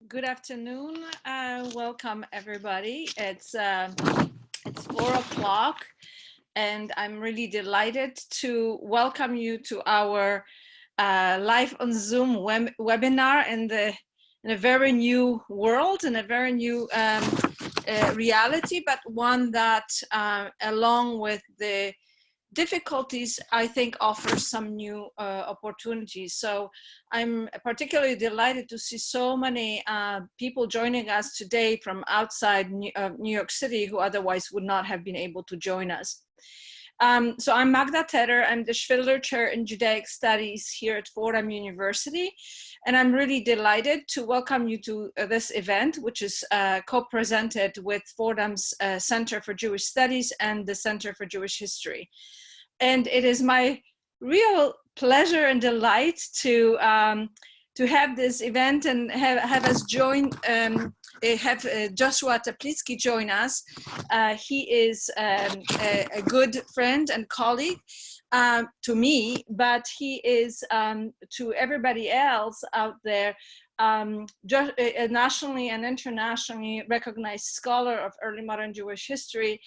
Good afternoon. Welcome everybody. It's 4 o'clock, and I'm really delighted to welcome you to our live on Zoom webinar in a very new world, in a very new reality, but one that, along with the difficulties, I think offers some new opportunities. So I'm particularly delighted to see so many people joining us today from outside New York City who otherwise would not have been able to join us. So I'm Magda Teter. I'm the Schwidler Chair in Judaic Studies here at Fordham University. And I'm really delighted to welcome you to this event, which is co-presented with Fordham's Center for Jewish Studies and the Center for Jewish History. And it is my real pleasure and delight to have this event and have us join, have Joshua Teplitsky join us. He is a good friend and colleague to me, but he is to everybody else out there just a nationally and internationally recognized scholar of early modern Jewish history.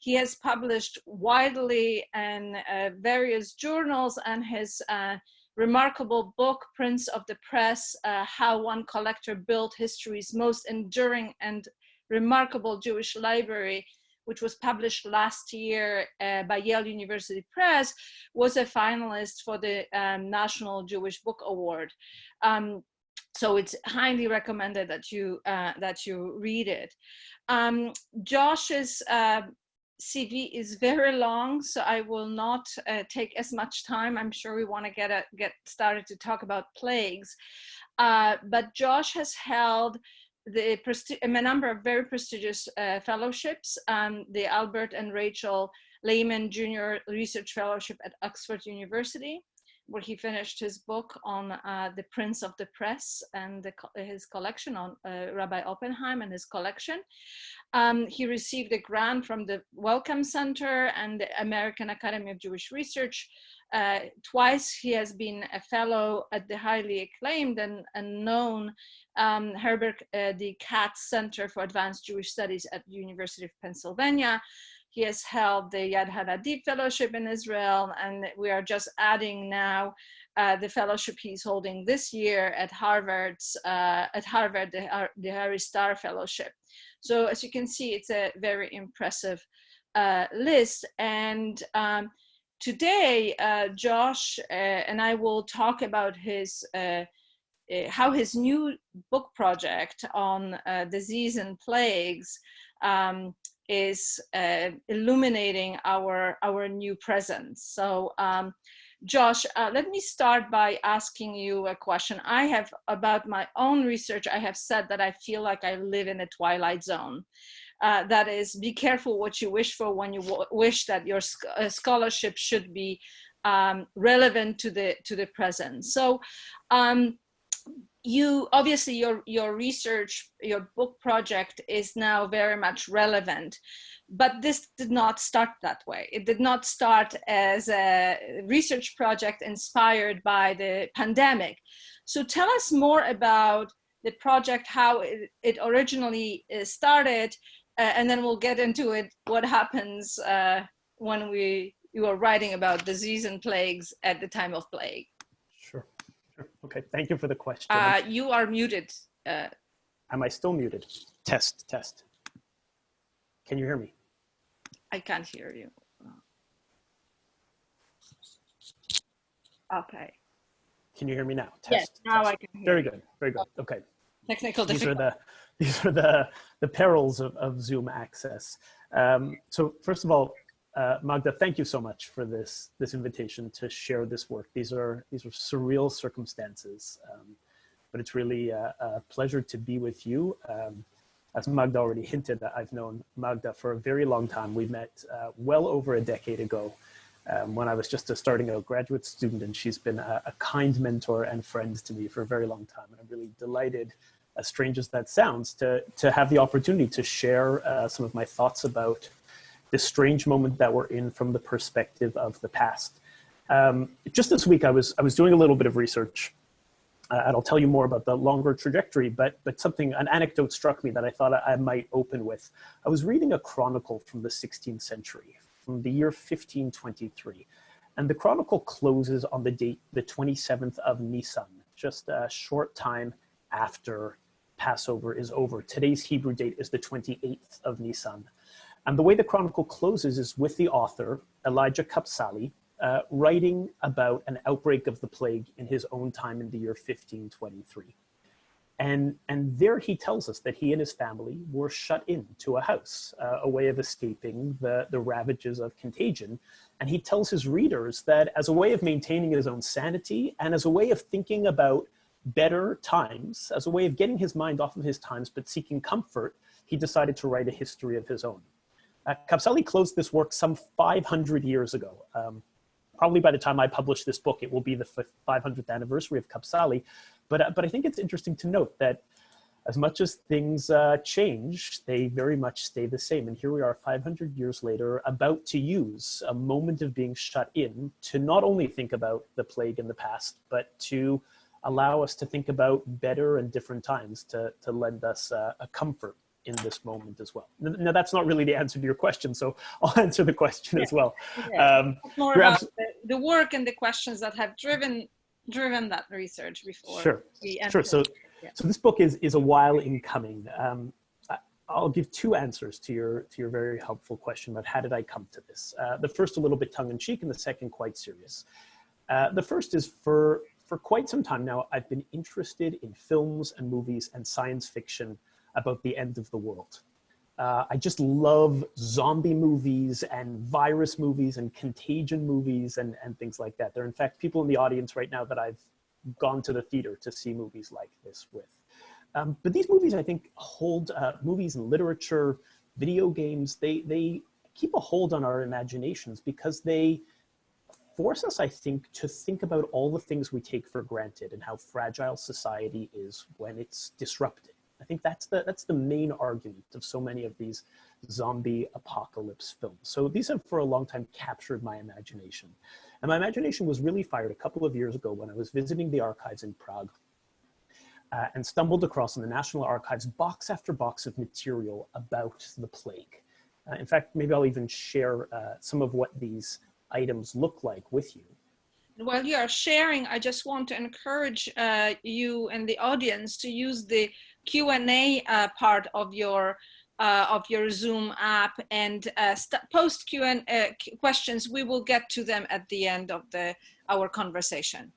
He has published widely in various journals, and his remarkable book, Prince of the Press, How One Collector Built History's Most Enduring and Remarkable Jewish Library, which was published last year by Yale University Press, was a finalist for the National Jewish Book Award. So it's highly recommended that you read it. Josh's CV is very long, so I will not take as much time. I'm sure we want to get started to talk about plagues. But Josh has held a number of very prestigious fellowships, the Albert and Rachel Lehman Jr. Research Fellowship at Oxford University, where he finished his book on the Prince of the Press and his collection on Rabbi Oppenheim and his collection. He received a grant from the Wellcome Center and the American Academy of Jewish Research. Twice he has been a fellow at the highly acclaimed and known Herbert D. Katz Center for Advanced Jewish Studies at the University of Pennsylvania. He has held the Yad HaNadiv Fellowship in Israel, and we are just adding now the fellowship he's holding this year at Harvard, the Harry Starr Fellowship. So as you can see, it's a very impressive list. And today, Josh and I will talk about how his new book project on disease and plagues is illuminating our new presence. So Josh, let me start by asking you a question. About my own research, I have said that I feel like I live in a twilight zone. That is, be careful what you wish for when you wish that your scholarship should be relevant to the present. So obviously your research, your book project is now very much relevant, but this did not start that way. It did not start as a research project inspired by the pandemic. So tell us more about the project, how it originally started, and then we'll get into it, what happens when you are writing about disease and plagues at the time of plague. Sure. Okay, thank you for the question. You are muted. Am I still muted? Test. Can you hear me? I can't hear you. Okay. Can you hear me now? Test. Yes, now I can hear Very you. good, very good. Okay. Technical difficulties. These are the perils of Zoom access. So first of all, Magda, thank you so much for this invitation to share this work. These are surreal circumstances, but it's really a pleasure to be with you. As Magda already hinted, I've known Magda for a very long time. We met well over a decade ago when I was just a starting out graduate student, and she's been a kind mentor and friend to me for a very long time. And I'm really delighted, as strange as that sounds, to have the opportunity to share some of my thoughts about this strange moment that we're in from the perspective of the past. Just this week, I was doing a little bit of research and I'll tell you more about the longer trajectory, but an anecdote struck me that I thought I might open with. I was reading a chronicle from the 16th century, from the year 1523. And the chronicle closes on the date, the 27th of Nisan, just a short time after Passover is over. Today's Hebrew date is the 28th of Nisan. And the way the chronicle closes is with the author, Elijah Kapsali, writing about an outbreak of the plague in his own time in the year 1523. And there he tells us that he and his family were shut into a house, a way of escaping the ravages of contagion. And he tells his readers that as a way of maintaining his own sanity and as a way of thinking about better times, as a way of getting his mind off of his times but seeking comfort, he decided to write a history of his own. Kapsali closed this work some 500 years ago. Probably by the time I publish this book, it will be the 500th anniversary of Kapsali. But I think it's interesting to note that as much as things change, they very much stay the same. And here we are 500 years later, about to use a moment of being shut in to not only think about the plague in the past, but to allow us to think about better and different times to lend us a comfort in this moment as well. Now, that's not really the answer to your question, so I'll answer the question as well. More about the work and the questions that have driven that research before. Sure. So this book is a while in coming. I'll give two answers to your very helpful question about how did I come to this. The first a little bit tongue-in-cheek, and the second quite serious. The first is for quite some time now, I've been interested in films and movies and science fiction about the end of the world. I just love zombie movies and virus movies and contagion movies and things like that. There are in fact people in the audience right now that I've gone to the theater to see movies like this with. But these movies, I think, hold, movies and literature, video games, they keep a hold on our imaginations because they force us, I think, to think about all the things we take for granted and how fragile society is when it's disrupted. I think that's the main argument of so many of these zombie apocalypse films. So these have for a long time captured my imagination. And my imagination was really fired a couple of years ago when I was visiting the archives in Prague and stumbled across in the National Archives box after box of material about the plague. In fact, maybe I'll even share some of what these items look like with you. While you are sharing, I just want to encourage you and the audience to use the Q&A part of your Zoom app and post Q&A questions. We will get to them at the end of our conversation.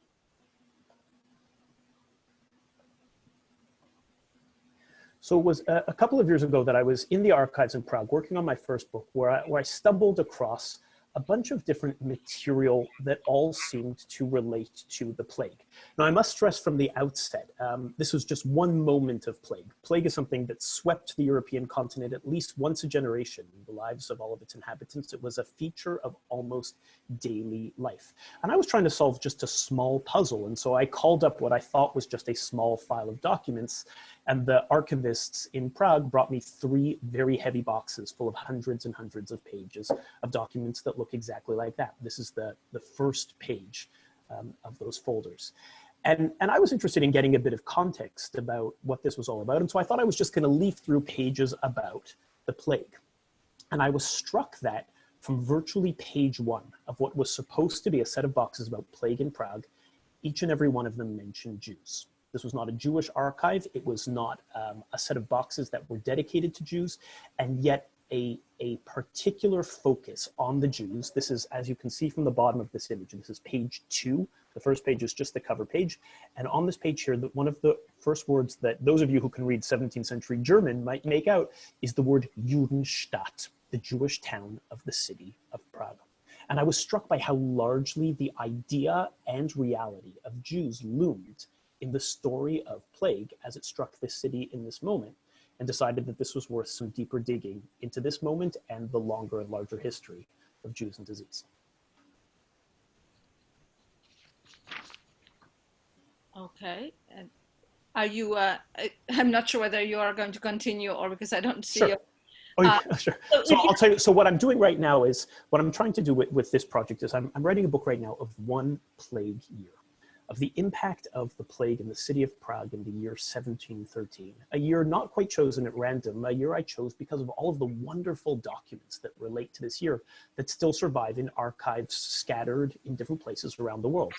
So it was a couple of years ago that I was in the archives in Prague working on my first book where I stumbled across a bunch of different material that all seemed to relate to the plague. Now, I must stress from the outset, this was just one moment of plague. Plague is something that swept the European continent at least once a generation in the lives of all of its inhabitants. It was a feature of almost daily life. And I was trying to solve just a small puzzle. And so I called up what I thought was just a small file of documents. And the archivists in Prague brought me 3 very heavy boxes full of hundreds and hundreds of pages of documents that look exactly like that. This is the first page of those folders. And I was interested in getting a bit of context about what this was all about. And so I thought I was just going to leaf through pages about the plague. And I was struck that from virtually page 1 of what was supposed to be a set of boxes about plague in Prague, each and every one of them mentioned Jews. This was not a Jewish archive. It was not a set of boxes that were dedicated to Jews, and yet a particular focus on the Jews. This is, as you can see from the bottom of this image, this is page 2. The first page is just the cover page. And on this page here, one of the first words that those of you who can read 17th century German might make out is the word Judenstadt, the Jewish town of the city of Prague. And I was struck by how largely the idea and reality of Jews loomed in the story of plague as it struck this city in this moment, and decided that this was worth some deeper digging into this moment and the longer and larger history of Jews and disease. Okay. And are you, I'm not sure whether you are going to continue or because I don't see Sure. you. Oh, yeah, sure. So I'll tell you, so what I'm doing right now is, what I'm trying to do with this project is I'm writing a book right now of 1 plague year. of the impact of the plague in the city of Prague in the year 1713, a year not quite chosen at random, a year I chose because of all of the wonderful documents that relate to this year that still survive in archives scattered in different places around the world.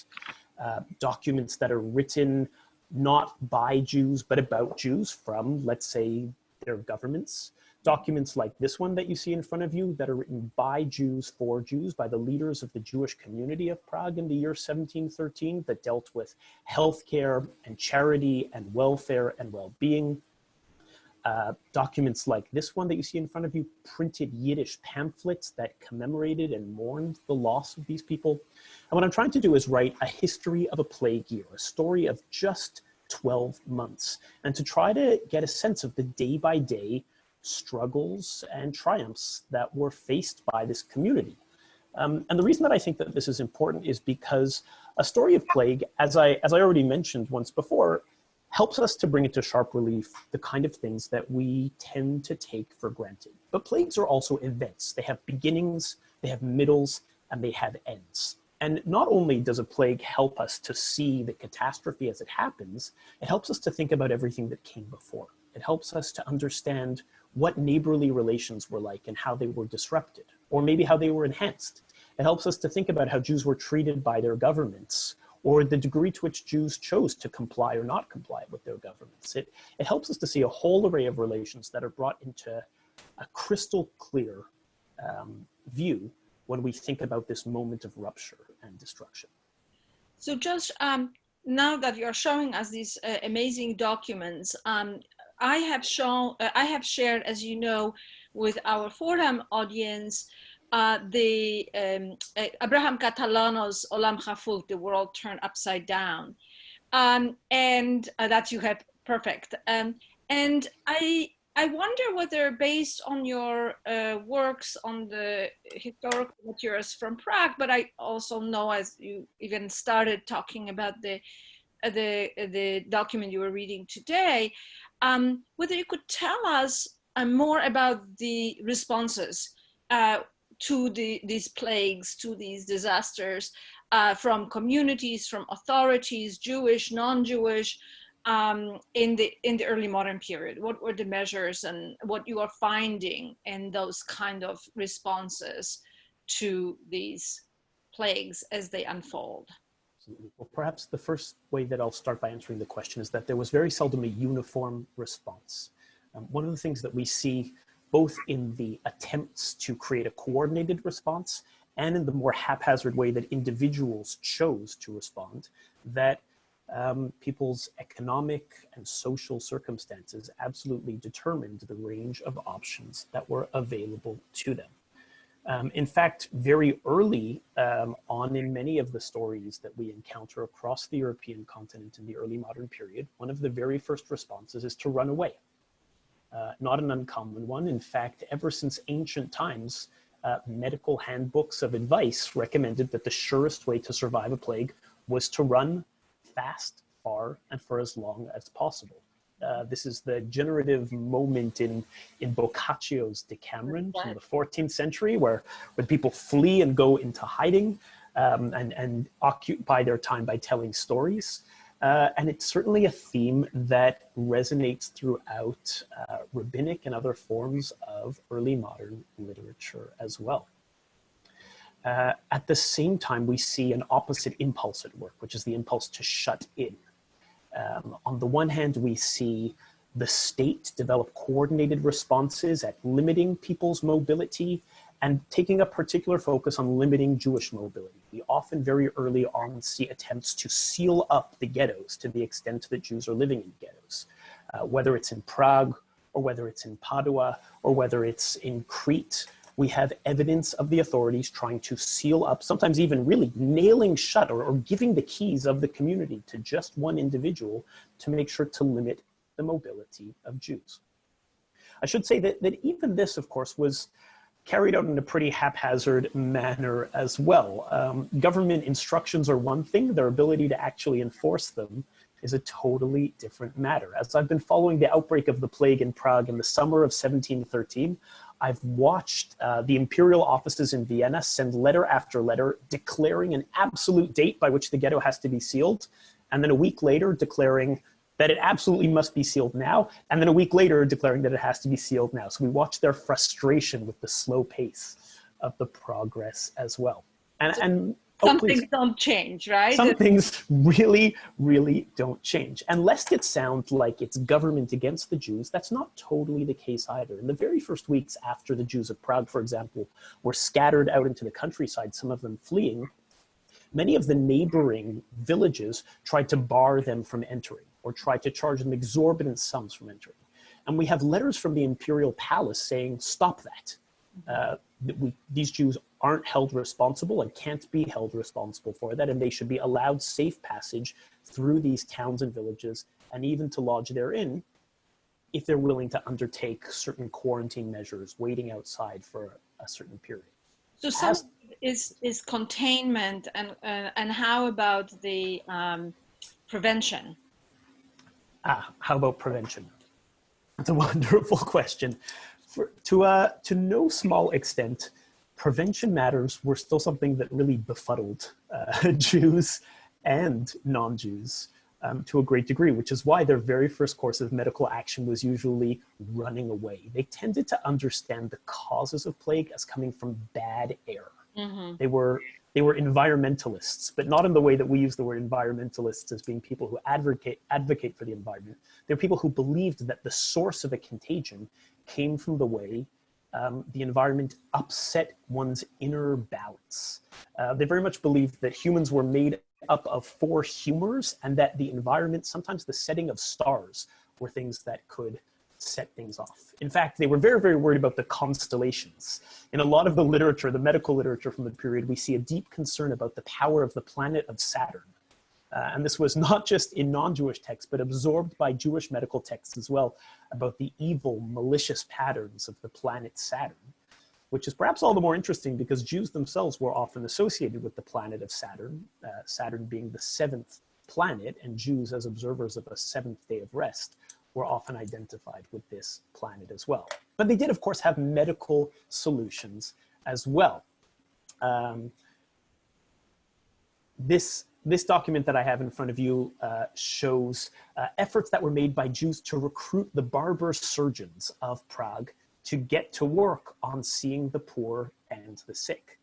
Documents that are written not by Jews, but about Jews from, let's say, their governments. Documents like this one that you see in front of you that are written by Jews for Jews, by the leaders of the Jewish community of Prague in the year 1713 that dealt with healthcare and charity and welfare and well-being. Documents like this one that you see in front of you, printed Yiddish pamphlets that commemorated and mourned the loss of these people. And what I'm trying to do is write a history of a plague year, a story of just 12 months, and to try to get a sense of the day-by-day struggles and triumphs that were faced by this community. And the reason that I think that this is important is because a story of plague, as I already mentioned once before, helps us to bring into sharp relief the kind of things that we tend to take for granted. But plagues are also events. They have beginnings, they have middles, and they have ends. And not only does a plague help us to see the catastrophe as it happens, it helps us to think about everything that came before. It helps us to understand what neighborly relations were like and how they were disrupted, or maybe how they were enhanced. It helps us to think about how Jews were treated by their governments, or the degree to which Jews chose to comply or not comply with their governments. It helps us to see a whole array of relations that are brought into a crystal clear view when we think about this moment of rupture and destruction. So just now that you're showing us these amazing documents, I have shared, as you know, with our Fordham audience, the Abraham Catalano's Olam Hafuk, the world turned upside down, and that you have perfect. And I wonder whether, based on your works on the historical materials from Prague, but I also know, as you even started talking about the document you were reading today, whether you could tell us more about the responses to these plagues, to these disasters, from communities, from authorities, Jewish, non-Jewish, in the early modern period. What were the measures and what you are finding in those kind of responses to these plagues as they unfold? Well, perhaps the first way that I'll start by answering the question is that there was very seldom a uniform response. One of the things that we see both in the attempts to create a coordinated response and in the more haphazard way that individuals chose to respond, that people's economic and social circumstances absolutely determined the range of options that were available to them. In fact, very early on in many of the stories that we encounter across the European continent in the early modern period, one of the very first responses is to run away. Not an uncommon one. In fact, ever since ancient times, medical handbooks of advice recommended that the surest way to survive a plague was to run fast, far, and for as long as possible. This is the generative moment in Boccaccio's Decameron from the 14th century, where people flee and go into hiding and occupy their time by telling stories. And it's certainly a theme that resonates throughout rabbinic and other forms of early modern literature as well. At the same time, we see an opposite impulse at work, which is the impulse to shut in. On the one hand, we see the state develop coordinated responses at limiting people's mobility and taking a particular focus on limiting Jewish mobility. We often very early on see attempts to seal up the ghettos to the extent that Jews are living in ghettos, whether it's in Prague or whether it's in Padua or whether it's in Crete. We have evidence of the authorities trying to seal up, sometimes even really nailing shut or giving the keys of the community to just one individual to make sure to limit the mobility of Jews. I should say that even this, of course, was carried out in a pretty haphazard manner as well. Government instructions are one thing, their ability to actually enforce them is a totally different matter. As I've been following the outbreak of the plague in Prague in the summer of 1713, I've watched the imperial offices in Vienna send letter after letter declaring an absolute date by which the ghetto has to be sealed, and then a week later declaring that it absolutely must be sealed now, and then a week later declaring that it has to be sealed now. So we watch their frustration with the slow pace of the progress as well. And some things don't change, right? Some things really, really don't change. And lest it sound like it's government against the Jews, that's not totally the case either. In the very first weeks after the Jews of Prague, for example, were scattered out into the countryside, some of them fleeing, many of the neighboring villages tried to bar them from entering or tried to charge them exorbitant sums from entering. And we have letters from the imperial palace saying, stop that. These Jews aren't held responsible and can't be held responsible for that, and they should be allowed safe passage through these towns and villages, and even to lodge therein if they're willing to undertake certain quarantine measures, waiting outside for a certain period. So some is containment, and how about the prevention? How about prevention? That's a wonderful question. To no small extent, prevention matters were still something that really befuddled Jews and non-Jews to a great degree, which is why their very first course of medical action was usually running away. They tended to understand the causes of plague as coming from bad air. Mm-hmm. They were environmentalists, but not in the way that we use the word environmentalists as being people who advocate for the environment. They're people who believed that the source of a contagion came from the way the environment upset one's inner balance. They very much believed that humans were made up of 4 humors, and that the environment, sometimes the setting of stars, were things that could set things off. In fact, they were very, very worried about the constellations. In a lot of the literature, the medical literature from the period, we see a deep concern about the power of the planet of Saturn. And this was not just in non-Jewish texts, but absorbed by Jewish medical texts as well, about the evil, malicious patterns of the planet Saturn, which is perhaps all the more interesting because Jews themselves were often associated with the planet of Saturn, Saturn being the 7th planet, and Jews as observers of a 7th day of rest were often identified with this planet as well. But they did, of course, have medical solutions as well. This document that I have in front of you shows efforts that were made by Jews to recruit the barber surgeons of Prague to get to work on seeing the poor and the sick.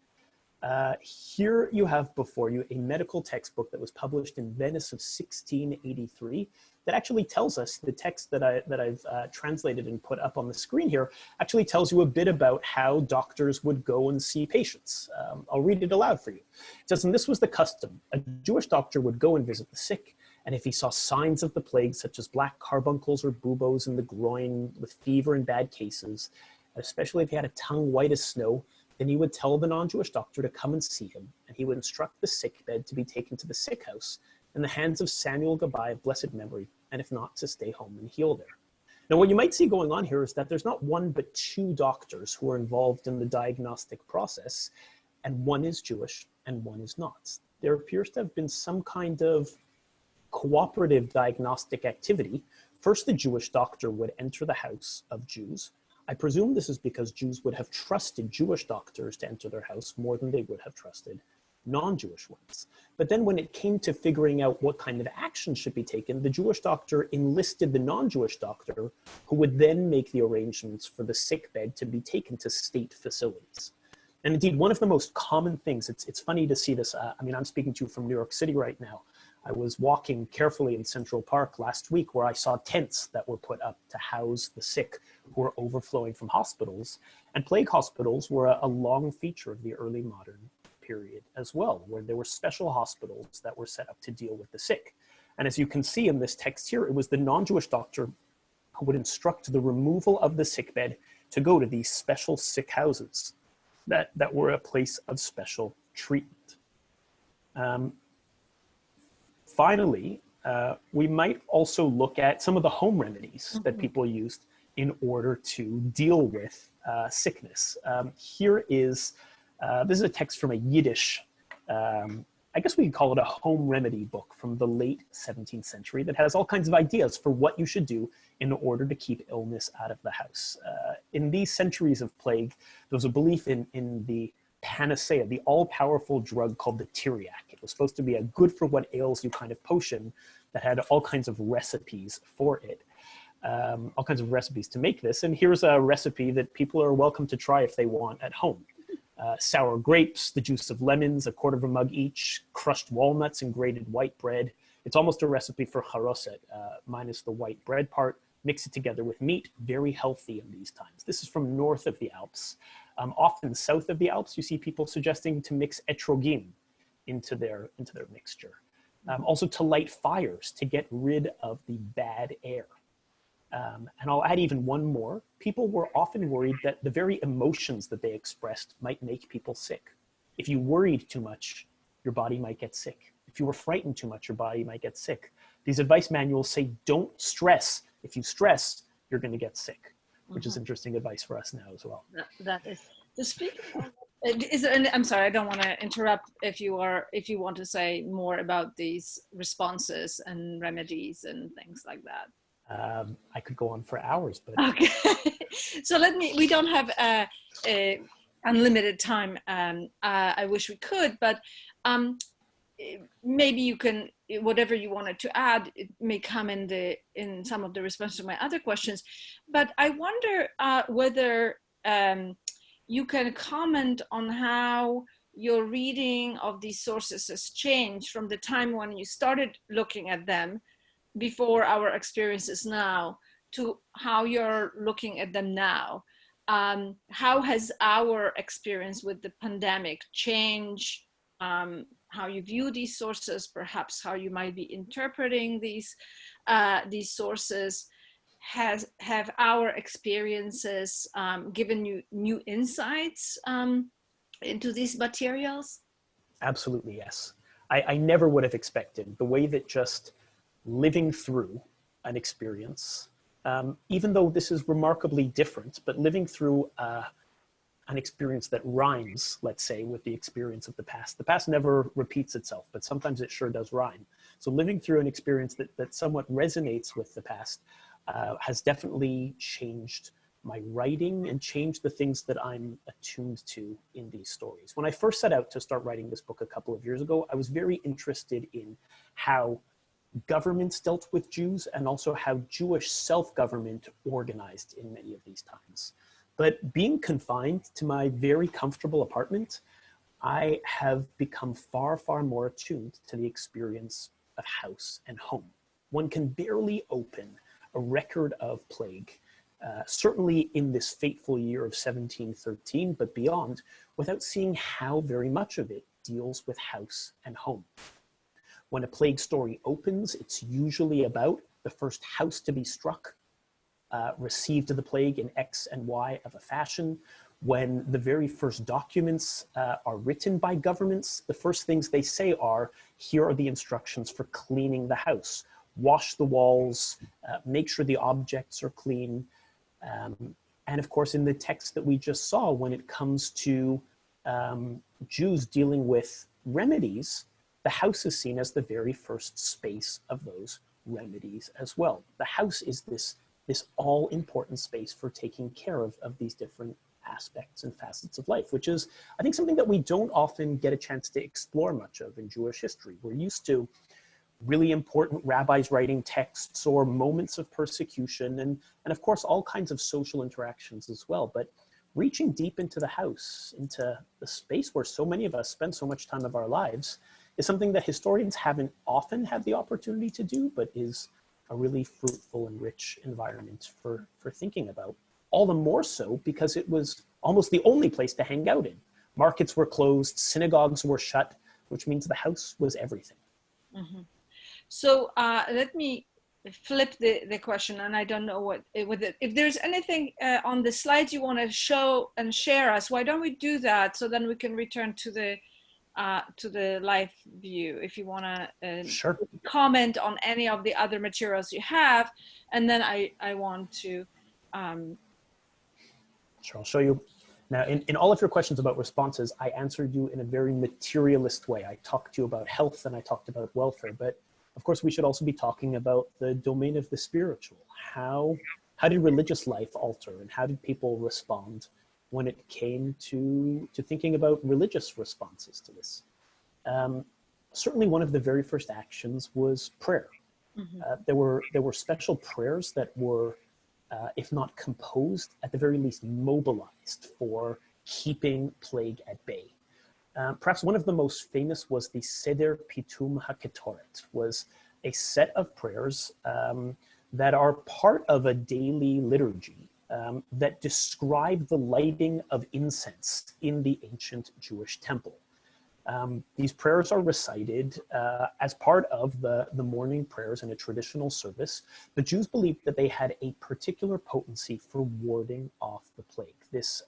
Here you have before you a medical textbook that was published in Venice of 1683 that actually tells us, the text that I've translated and put up on the screen here actually tells you a bit about how doctors would go and see patients. I'll read it aloud for you. It says, and this was the custom. A Jewish doctor would go and visit the sick, and if he saw signs of the plague, such as black carbuncles or buboes in the groin with fever in bad cases, and especially if he had a tongue white as snow, then he would tell the non-Jewish doctor to come and see him, and he would instruct the sick bed to be taken to the sick house in the hands of Samuel Gabai of blessed memory, and if not, to stay home and heal there. Now, what you might see going on here is that there's not 1 but 2 doctors who are involved in the diagnostic process, and one is Jewish and one is not. There appears to have been some kind of cooperative diagnostic activity. First, the Jewish doctor would enter the house of Jews. I presume this is because Jews would have trusted Jewish doctors to enter their house more than they would have trusted non-Jewish ones. But then when it came to figuring out what kind of action should be taken, the Jewish doctor enlisted the non-Jewish doctor, who would then make the arrangements for the sick bed to be taken to state facilities. And indeed, one of the most common things, it's funny to see this, I mean, I'm speaking to you from New York City right now. I was walking carefully in Central Park last week where I saw tents that were put up to house the sick who were overflowing from hospitals. And plague hospitals were a long feature of the early modern period as well, where there were special hospitals that were set up to deal with the sick. And as you can see in this text here, it was the non-Jewish doctor who would instruct the removal of the sickbed to go to these special sick houses that were a place of special treatment. Finally, we might also look at some of the home remedies that people used in order to deal with sickness. Here is, this is a text from a Yiddish I guess we could call it a home remedy book from the late 17th century that has all kinds of ideas for what you should do in order to keep illness out of the house. In these centuries of plague, there was a belief in the panacea, the all-powerful drug called the Tyriac. It was supposed to be a good for what ails you kind of potion that had all kinds of recipes for it. All kinds of recipes to make this. And here's a recipe that people are welcome to try if they want at home. Sour grapes, the juice of lemons, 1/4 mug each, crushed walnuts and grated white bread. It's almost a recipe for charoset, minus the white bread part. Mix it together with meat, very healthy in these times. This is from north of the Alps. Often south of the Alps, you see people suggesting to mix etrogene into their mixture. Also to light fires to get rid of the bad air. And I'll add even one more. People were often worried that the very emotions that they expressed might make people sick. If you worried too much, your body might get sick. If you were frightened too much, your body might get sick. These advice manuals say, don't stress. If you stress, you're going to get sick, which is interesting advice for us now as well. That is. So speaking of, is there I'm sorry, I don't want to interrupt if you want to say more about these responses and remedies and things like that. I could go on for hours, but okay. So we don't have a unlimited time. I wish we could, but maybe you can, whatever you wanted to add, it may come in some of the responses to my other questions. But I wonder whether you can comment on how your reading of these sources has changed from the time when you started looking at them before our experiences now to how you're looking at them now. How has our experience with the pandemic changed how you view these sources, perhaps how you might be interpreting these sources? Have our experiences given you new insights into these materials? Absolutely, yes. I never would have expected the way that just living through an experience, even though this is remarkably different, but living through an experience that rhymes, let's say, with the experience of the past. The past never repeats itself, but sometimes it sure does rhyme. So living through an experience that somewhat resonates with the past has definitely changed my writing and changed the things that I'm attuned to in these stories. When I first set out to start writing this book a couple of years ago, I was very interested in how governments dealt with Jews and also how Jewish self-government organized in many of these times. But being confined to my very comfortable apartment, I have become far, far more attuned to the experience of house and home. One can barely open a record of plague, certainly in this fateful year of 1713, but beyond, without seeing how very much of it deals with house and home. When a plague story opens, it's usually about the first house to be struck, received the plague in X and Y of a fashion. When the very first documents are written by governments, the first things they say are, here are the instructions for cleaning the house. Wash the walls, make sure the objects are clean. And of course, in the text that we just saw, when it comes to Jews dealing with remedies, the house is seen as the very first space of those remedies as well. The house is this all-important space for taking care of these different aspects and facets of life, which is, I think, something that we don't often get a chance to explore much of in Jewish history. We're used to really important rabbis writing texts or moments of persecution and of course, all kinds of social interactions as well. But reaching deep into the house, into the space where so many of us spend so much time of our lives, is something that historians haven't often had the opportunity to do, but is a really fruitful and rich environment for thinking about. All the more so because it was almost the only place to hang out in. Markets were closed, synagogues were shut, which means the house was everything. Mm-hmm. So let me flip the question, and I don't know what with it. If there's anything on the slides you want to show and share us, why don't we do that so then we can return to the live view if you want to Sure. comment on any of the other materials you have, and then I want to Sure, I'll show you Now, in all of your questions about responses, I answered you in a very materialist way. I talked to you about health and I talked about welfare, but of course we should also be talking about the domain of the spiritual. How did religious life alter and how did people respond when it came to thinking about religious responses to this? Certainly one of the very first actions was prayer. There were special prayers that were, if not composed, at the very least mobilized for keeping plague at bay. Perhaps one of the most famous was the Seder Pitum HaKetoret, was a set of prayers that are part of a daily liturgy that describe the lighting of incense in the ancient Jewish temple. These prayers are recited as part of the morning prayers in a traditional service. The Jews believed that they had a particular potency for warding off the plague. This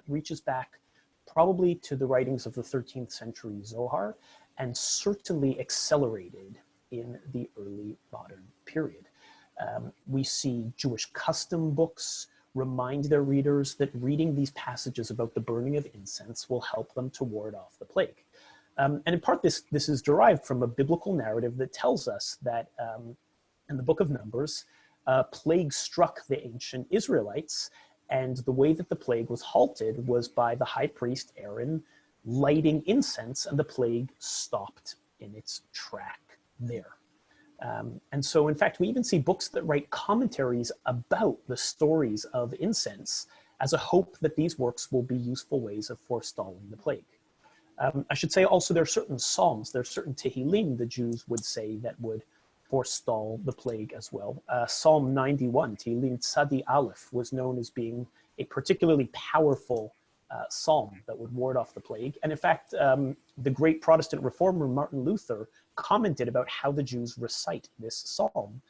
reaches back probably to the writings of the 13th century Zohar and certainly accelerated in the early modern period. We see Jewish custom books remind their readers that reading these passages about the burning of incense will help them to ward off the plague. And in part, this is derived from a biblical narrative that tells us that in the book of Numbers, plague struck the ancient Israelites, and the way that the plague was halted was by the high priest Aaron lighting incense, and the plague stopped in its track there. And so, in fact, we even see books that write commentaries about the stories of incense as a hope that these works will be useful ways of forestalling the plague. I should say also there are certain psalms, there are certain Tehillim the Jews would say that would forestall the plague as well. Psalm 91, Tehillim Tzadi Aleph, was known as being a particularly powerful psalm that would ward off the plague. And in fact, the great Protestant reformer Martin Luther commented about how the Jews recite this psalm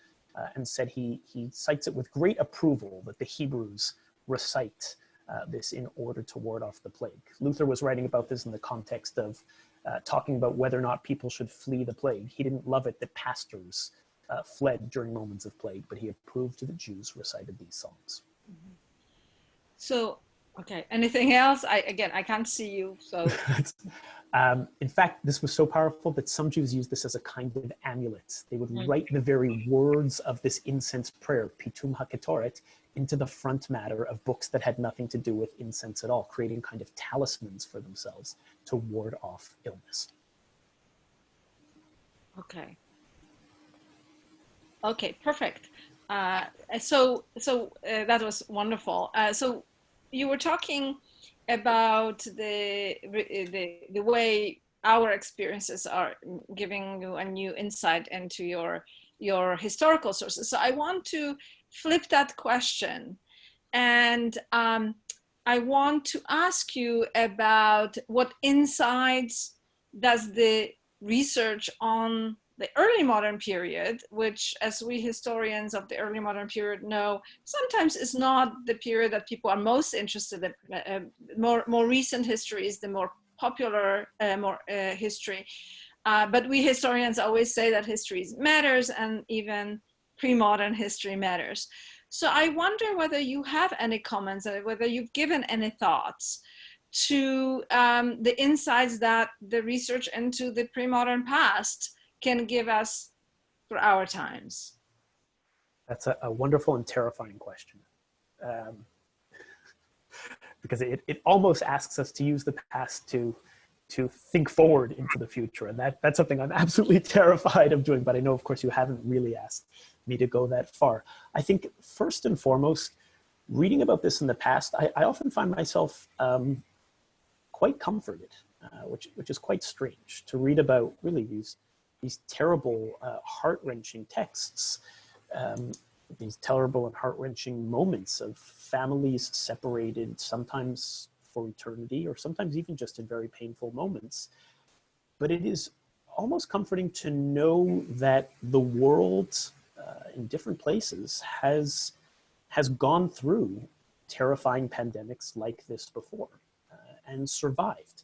and said he cites it with great approval that the Hebrews recite this in order to ward off the plague. Luther was writing about this in the context of talking about whether or not people should flee the plague. He didn't love it that pastors fled during moments of plague, but he approved that Jews recited these psalms. So, okay, anything else? I can't see you, so. In fact, this was so powerful that some Jews used this as a kind of amulet. They would write the very words of this incense prayer, Pitum HaKetoret, into the front matter of books that had nothing to do with incense at all, creating kind of talismans for themselves to ward off illness. Okay. Okay, perfect. So that was wonderful. So you were talking about the way our experiences are giving you a new insight into your historical sources. So I want to flip that question, and I want to ask you about what insights does the research on the early modern period, which, as we historians of the early modern period know, sometimes is not the period that people are most interested in. More recent history is the more popular history. But we historians always say that history matters, and even pre-modern history matters. So I wonder whether you have any comments, whether you've given any thoughts to the insights that the research into the pre-modern past can give us for our times. That's a wonderful and terrifying question. Because it almost asks us to use the past to think forward into the future. And that's something I'm absolutely terrified of doing, but I know, of course, you haven't really asked me to go that far. I think first and foremost, reading about this in the past, I often find myself quite comforted, which is quite strange, to read about really these terrible, heart-wrenching texts, these terrible and heart-wrenching moments of families separated, sometimes for eternity, or sometimes even just in very painful moments. But it is almost comforting to know that the world in different places has gone through terrifying pandemics like this before and survived.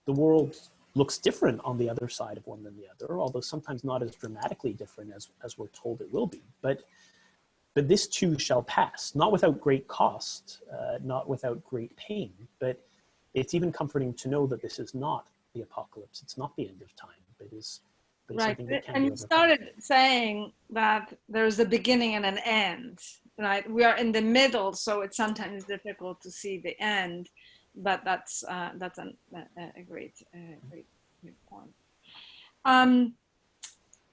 The world looks different on the other side of one than the other, although sometimes not as dramatically different as we're told it will be. But but this too shall pass, not without great cost, not without great pain, but it's even comforting to know that this is not the apocalypse. It's not the end of time, but is Right. something that can And be you overcome. started saying that there's a beginning and an end, right? We are in the middle, so it's sometimes difficult to see the end, but that's a great point.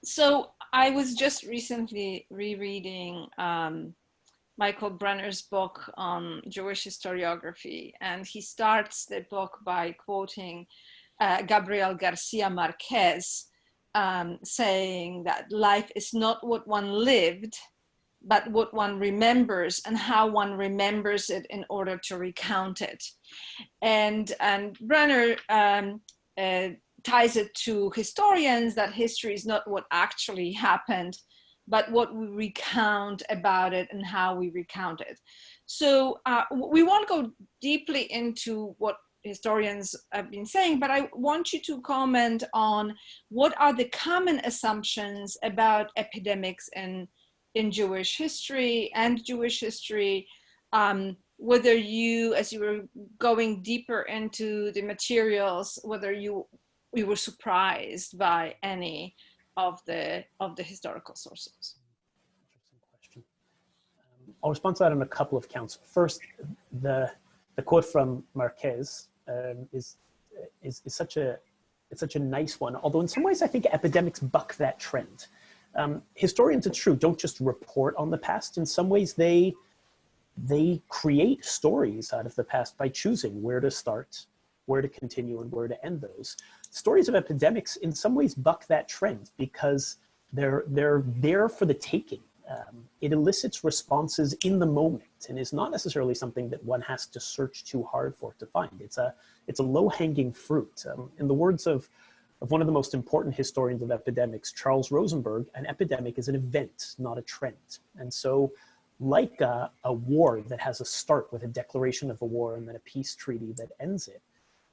So I was just recently rereading Michael Brenner's book on Jewish historiography, and he starts the book by quoting Gabriel Garcia Marquez, saying that life is not what one lived, but what one remembers and how one remembers it in order to recount it. And Brenner ties it to historians that history is not what actually happened, but what we recount about it and how we recount it. So we won't go deeply into what historians have been saying, but I want you to comment on what are the common assumptions about epidemics in Jewish history and Jewish history, whether you, as you were going deeper into the materials, whether you were surprised by any of the historical sources. Interesting question. I'll respond to that on a couple of counts. First, the quote from Marquez is such a nice one. Although in some ways, I think epidemics buck that trend. Historians, it's true, don't just report on the past. In some ways, they create stories out of the past by choosing where to start, where to continue, and where to end those. Stories of epidemics, in some ways, buck that trend because they're there for the taking. It elicits responses in the moment and is not necessarily something that one has to search too hard for to find. It's a low-hanging fruit. In the words of one of the most important historians of epidemics, Charles Rosenberg, an epidemic is an event, not a trend. And so, like a war that has a start with a declaration of a war and then a peace treaty that ends it,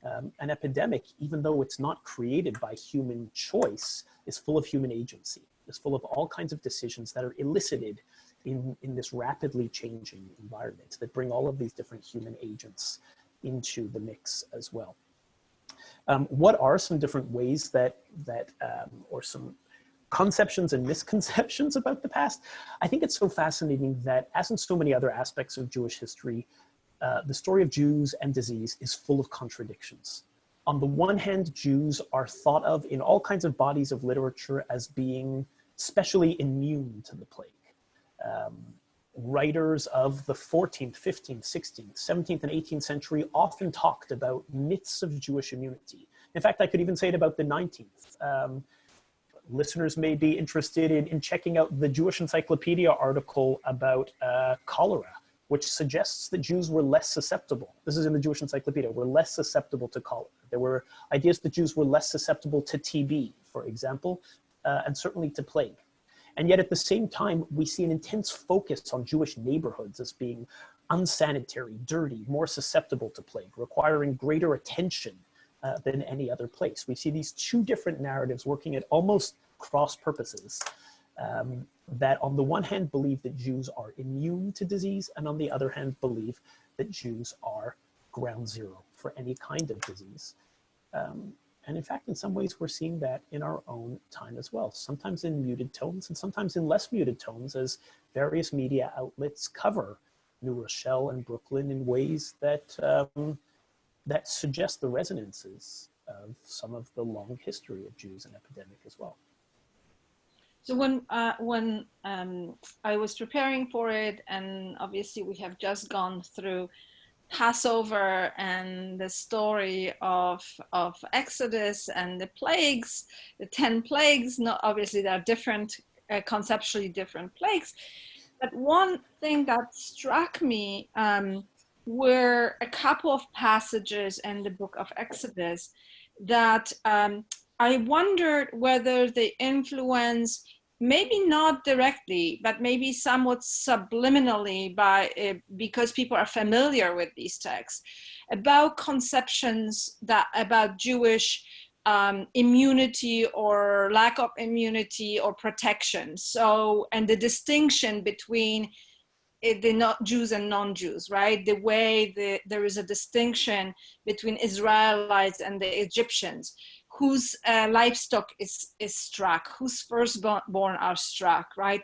an epidemic, even though it's not created by human choice, is full of human agency. Is full of all kinds of decisions that are elicited in this rapidly changing environment that bring all of these different human agents into the mix as well. What are some different ways or some conceptions and misconceptions about the past? I think it's so fascinating that, as in so many other aspects of Jewish history, the story of Jews and disease is full of contradictions. On the one hand, Jews are thought of in all kinds of bodies of literature as being specially immune to the plague. Writers of the 14th, 15th, 16th, 17th, and 18th century often talked about myths of Jewish immunity. In fact, I could even say it about the 19th. Listeners may be interested in checking out the Jewish Encyclopedia article about cholera, which suggests that Jews were less susceptible. This is in the Jewish Encyclopedia, were less susceptible to cholera. There were ideas that Jews were less susceptible to TB, for example, and certainly to plague. And yet at the same time, we see an intense focus on Jewish neighborhoods as being unsanitary, dirty, more susceptible to plague, requiring greater attention than any other place. We see these two different narratives working at almost cross purposes that on the one hand believe that Jews are immune to disease, and on the other hand believe that Jews are ground zero for any kind of disease. And in fact, in some ways, we're seeing that in our own time as well, sometimes in muted tones and sometimes in less muted tones as various media outlets cover New Rochelle and Brooklyn in ways that, that suggest the resonances of some of the long history of Jews and epidemic as well. So when I was preparing for it, and obviously we have just gone through Passover and the story of Exodus and the plagues, the 10 plagues. Not obviously there are different, conceptually different plagues, but one thing that struck me were a couple of passages in the book of Exodus that I wondered whether they influence, maybe not directly, but maybe somewhat subliminally because people are familiar with these texts, about conceptions about Jewish immunity or lack of immunity or protection. So, and the distinction between Jews and non-Jews, right? The way there is a distinction between Israelites and the Egyptians, whose livestock is struck, whose firstborn are struck, right?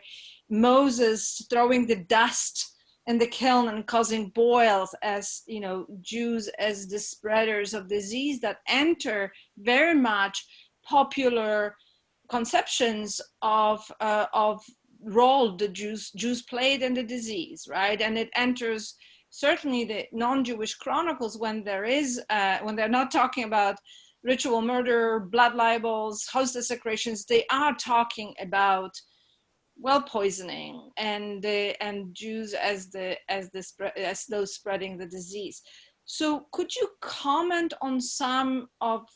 Moses throwing the dust in the kiln and causing boils, as you know, Jews as the spreaders of disease that enter very much popular conceptions of role the Jews played in the disease, right? And it enters certainly the non-Jewish chronicles when when they're not talking about ritual murder, blood libels, house desecrations. They are talking about well poisoning and Jews as those spreading the disease. So could you comment on some of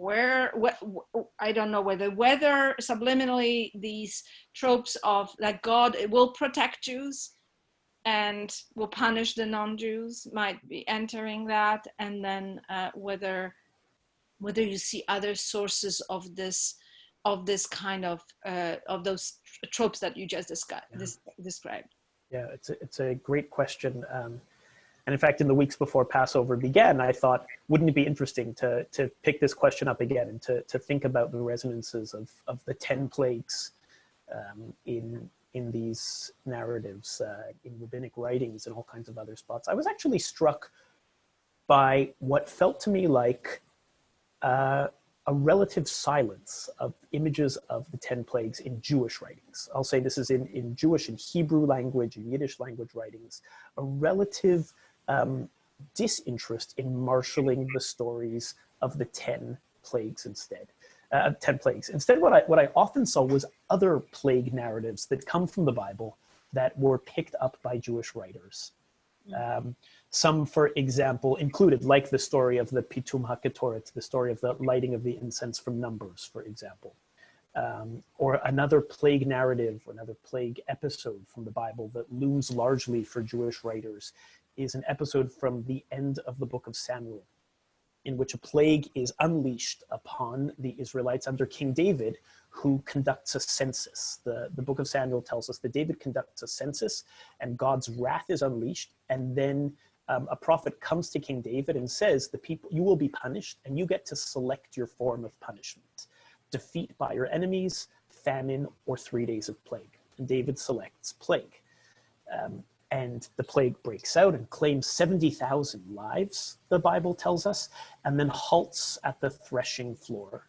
I don't know whether subliminally these tropes of like God will protect Jews and will punish the non-Jews might be entering that, and then whether you see other sources of this kind of those tropes that you just described. Yeah, it's a great question. And in fact, in the weeks before Passover began, I thought, wouldn't it be interesting to pick this question up again and to think about the resonances of the 10 plagues in these narratives, in rabbinic writings and all kinds of other spots. I was actually struck by what felt to me like a relative silence of images of the 10 plagues in Jewish writings. I'll say this is in Jewish and Hebrew language and Yiddish language writings, a relative disinterest in marshaling the stories of the 10 plagues instead. 10 plagues. Instead, what I often saw was other plague narratives that come from the Bible that were picked up by Jewish writers. Some, for example, included, like the story of the Pitum HaKetoret, the story of the lighting of the incense from Numbers, for example. Or another plague narrative, or another plague episode from the Bible that looms largely for Jewish writers is an episode from the end of the book of Samuel, in which a plague is unleashed upon the Israelites under King David, who conducts a census. The book of Samuel tells us that David conducts a census and God's wrath is unleashed. And then a prophet comes to King David and says, the people, you will be punished and you get to select your form of punishment. Defeat by your enemies, famine, or 3 days of plague. And David selects plague. And the plague breaks out and claims 70,000 lives, the Bible tells us, and then halts at the threshing floor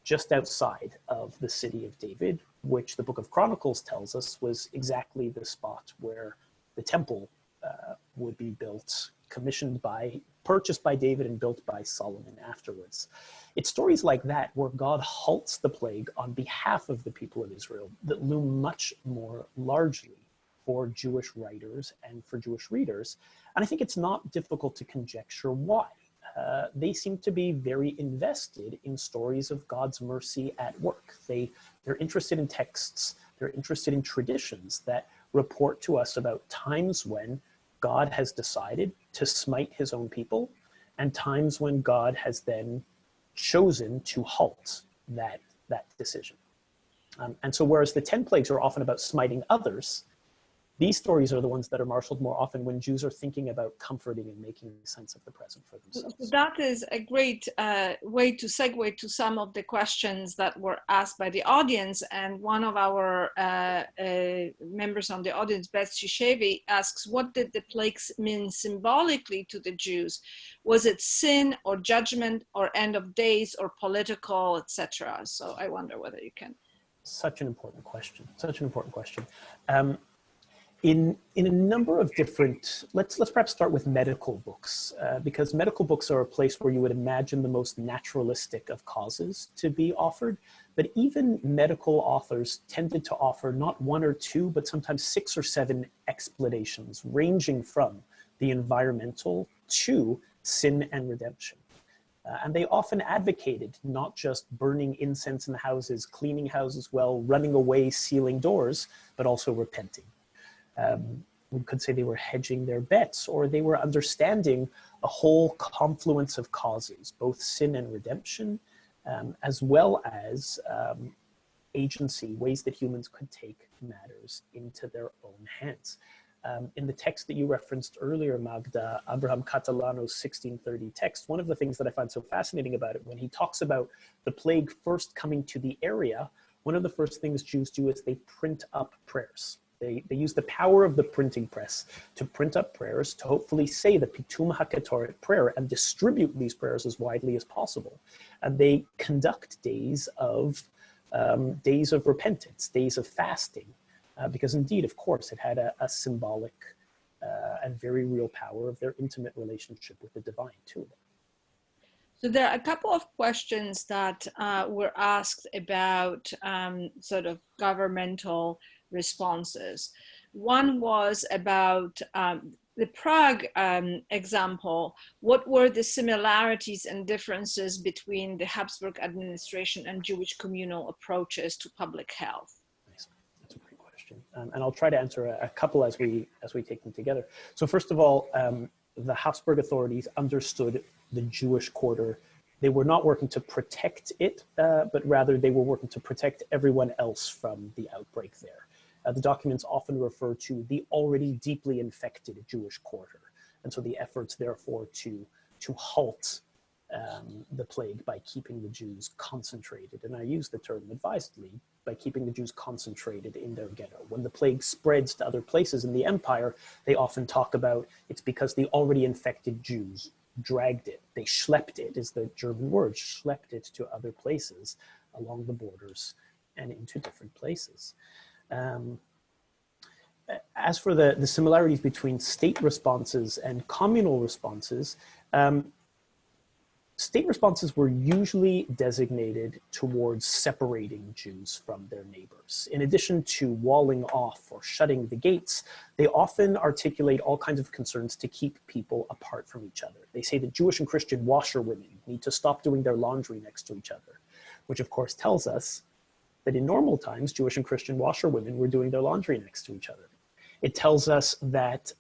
just outside of the city of David, which the book of Chronicles tells us was exactly the spot where the temple would be built, purchased by David and built by Solomon afterwards. It's stories like that where God halts the plague on behalf of the people of Israel that loom much more largely for Jewish writers and for Jewish readers. And I think it's not difficult to conjecture why. They seem to be very invested in stories of God's mercy at work. They're interested in texts, they're interested in traditions that report to us about times when God has decided to smite his own people and times when God has then chosen to halt that decision. And so whereas the 10 plagues are often about smiting others, these stories are the ones that are marshaled more often when Jews are thinking about comforting and making sense of the present for themselves. That is a great way to segue to some of the questions that were asked by the audience. And one of our members on the audience, Beth Shishevi, asks, what did the plagues mean symbolically to the Jews? Was it sin or judgment or end of days or political, etc.? So I wonder whether you can. Such an important question. Such an important question. In a number of different, let's perhaps start with medical books, because medical books are a place where you would imagine the most naturalistic of causes to be offered. But even medical authors tended to offer not one or two, but sometimes 6 or 7 explanations, ranging from the environmental to sin and redemption. And they often advocated not just burning incense in the houses, cleaning houses well, running away, sealing doors, but also repenting. We could say they were hedging their bets, or they were understanding a whole confluence of causes, both sin and redemption, as well as agency, ways that humans could take matters into their own hands. In the text that you referenced earlier, Magda, Abraham Catalano's 1630 text, one of the things that I find so fascinating about it, when he talks about the plague first coming to the area, one of the first things Jews do is they print up prayers. They use the power of the printing press to print up prayers, to hopefully say the Pitum HaKetoret prayer and distribute these prayers as widely as possible. And they conduct days of repentance, days of fasting, because indeed, of course, it had a symbolic and very real power of their intimate relationship with the divine to them. So there are a couple of questions that were asked about sort of governmental responses. One was about the Prague example. What were the similarities and differences between the Habsburg administration and Jewish communal approaches to public health? Nice. That's a great question. And I'll try to answer a couple as we take them together. So first of all, the Habsburg authorities understood the Jewish quarter. They were not working to protect it, but rather they were working to protect everyone else from the outbreak there. The documents often refer to the already deeply infected Jewish quarter. And so the efforts, therefore, to halt the plague by keeping the Jews concentrated, and I use the term advisedly, by keeping the Jews concentrated in their ghetto. When the plague spreads to other places in the empire, they often talk about it's because the already infected Jews dragged it. They schlepped it, is the German word, schlepped it to other places along the borders and into different places. As for the similarities between state responses and communal responses, state responses were usually designated towards separating Jews from their neighbors. In addition to walling off or shutting the gates, they often articulate all kinds of concerns to keep people apart from each other. They say that Jewish and Christian washerwomen need to stop doing their laundry next to each other, which of course tells us that in normal times, Jewish and Christian washerwomen were doing their laundry next to each other. It tells us that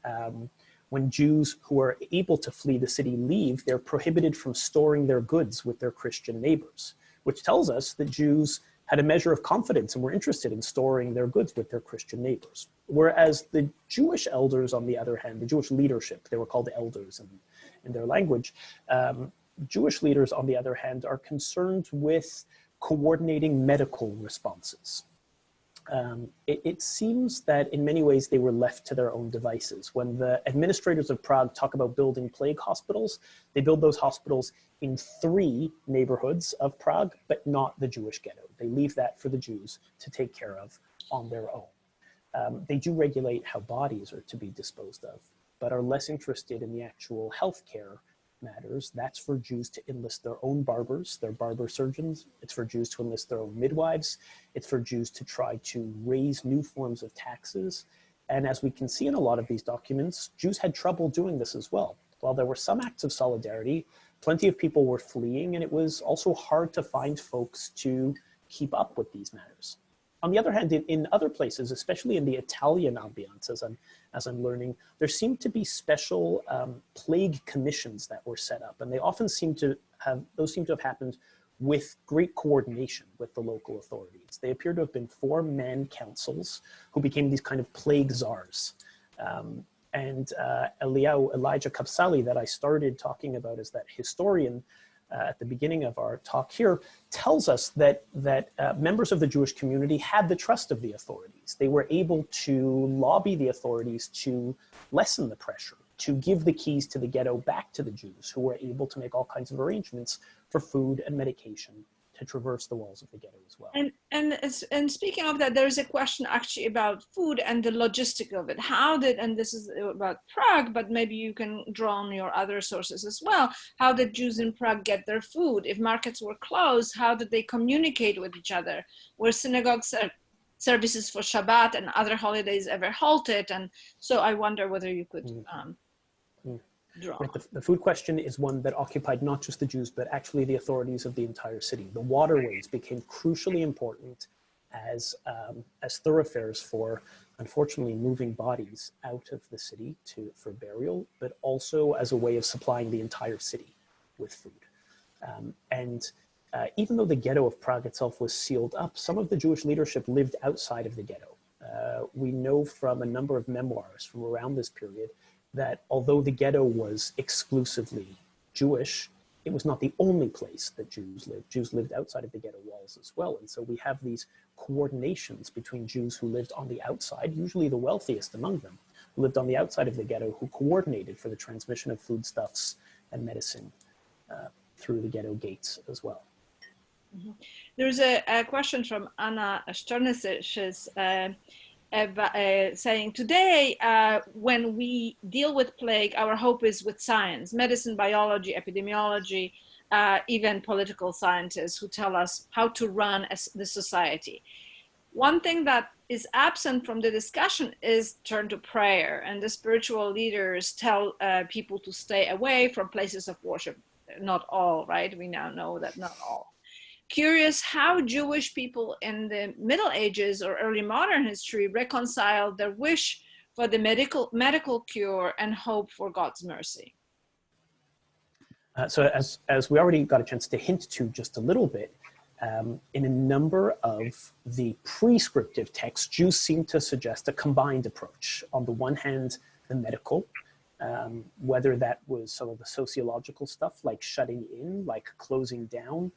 when Jews who are able to flee the city leave, they're prohibited from storing their goods with their Christian neighbors, which tells us that Jews had a measure of confidence and were interested in storing their goods with their Christian neighbors. Whereas the Jewish elders, on the other hand, the Jewish leadership, they were called elders in their language, Jewish leaders, on the other hand, are concerned with coordinating medical responses. It seems that in many ways they were left to their own devices. When the administrators of Prague talk about building plague hospitals, they build those hospitals in 3 neighborhoods of Prague, but not the Jewish ghetto. They leave that for the Jews to take care of on their own. They do regulate how bodies are to be disposed of, but are less interested in the actual healthcare matters. That's for Jews to enlist their own barbers, their barber surgeons. It's for Jews to enlist their own midwives. It's for Jews to try to raise new forms of taxes. And as we can see in a lot of these documents, Jews had trouble doing this as well. While there were some acts of solidarity, plenty of people were fleeing, and it was also hard to find folks to keep up with these matters. On the other hand, in other places, especially in the Italian ambiance, as I'm learning, there seemed to be special plague commissions that were set up, and they often seem to have happened with great coordination with the local authorities. They appear to have been 4-man councils who became these kind of plague czars. Elijah Kapsali, that I started talking about as that historian at the beginning of our talk here, tells us that members of the Jewish community had the trust of the authorities. They were able to lobby the authorities to lessen the pressure, to give the keys to the ghetto back to the Jews, who were able to make all kinds of arrangements for food and medication to traverse the walls of the ghetto as well. And speaking of that, there's a question actually about food and the logistic of it. How did, and this is about Prague, but maybe you can draw on your other sources as well. How did Jews in Prague get their food? If markets were closed, how did they communicate with each other? Were synagogues services for Shabbat and other holidays ever halted? And so I wonder whether you could Right, the food question is one that occupied not just the Jews, but actually the authorities of the entire city. The waterways became crucially important as thoroughfares for, unfortunately, moving bodies out of the city for burial, but also as a way of supplying the entire city with food. And even though the ghetto of Prague itself was sealed up, some of the Jewish leadership lived outside of the ghetto. We know from a number of memoirs from around this period that although the ghetto was exclusively Jewish, it was not the only place that Jews lived. Jews lived outside of the ghetto walls as well. And so we have these coordinations between Jews who lived on the outside, usually the wealthiest among them, who lived on the outside of the ghetto, who coordinated for the transmission of foodstuffs and medicine through the ghetto gates as well. Mm-hmm. There's a question from Anna Stornisic saying, today, when we deal with plague, our hope is with science, medicine, biology, epidemiology, even political scientists who tell us how to run the society. One thing that is absent from the discussion is turn to prayer, and the spiritual leaders tell people to stay away from places of worship. Not all, right? We now know that not all. Curious how Jewish people in the Middle Ages or early modern history reconciled their wish for the medical cure and hope for God's mercy. So as we already got a chance to hint to just a little bit, in a number of the prescriptive texts, Jews seem to suggest a combined approach. On the one hand, the medical, whether that was some of the sociological stuff like shutting in, like closing down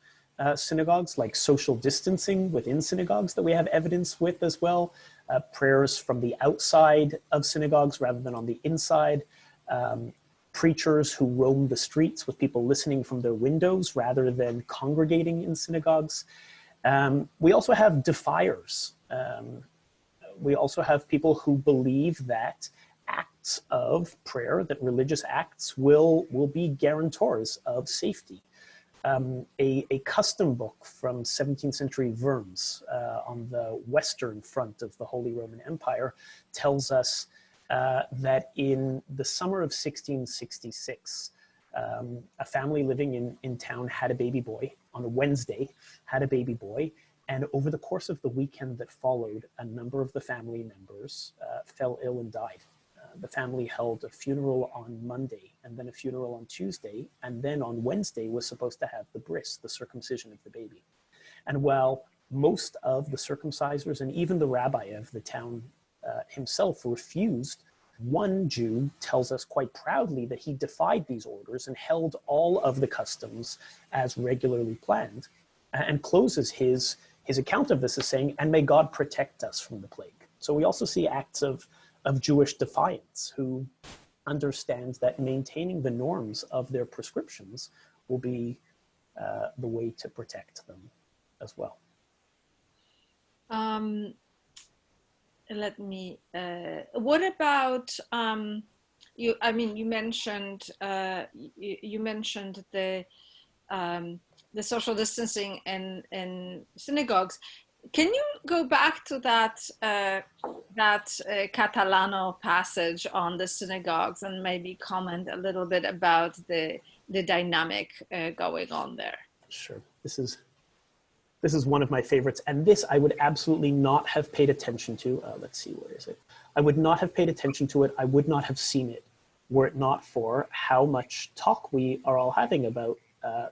synagogues, like social distancing within synagogues that we have evidence with as well, prayers from the outside of synagogues rather than on the inside, preachers who roam the streets with people listening from their windows rather than congregating in synagogues. We also have defiers. We also have people who believe that acts of prayer, that religious acts will be guarantors of safety. A custom book from 17th century Worms on the western front of the Holy Roman Empire tells us that in the summer of 1666, a family living in town had a baby boy on a Wednesday, had a baby boy, and over the course of the weekend that followed, a number of the family members fell ill and died. The family held a funeral on Monday and then a funeral on Tuesday, and then on Wednesday was supposed to have the bris, the circumcision of the baby. And while most of the circumcisers and even the rabbi of the town himself refused, one Jew tells us quite proudly that he defied these orders and held all of the customs as regularly planned, and closes his account of this as saying, "And may God protect us from the plague." So we also see acts of Jewish defiance, who understands that maintaining the norms of their prescriptions will be the way to protect them as well. Let me, what about, you mentioned the social distancing in synagogues. Can you go back to that Catalano passage on the synagogues and maybe comment a little bit about the dynamic going on there? Sure. This is one of my favorites, and this I would absolutely not have paid attention to. Let's see, where is it? I would not have paid attention to it. I would not have seen it were it not for how much talk we are all having about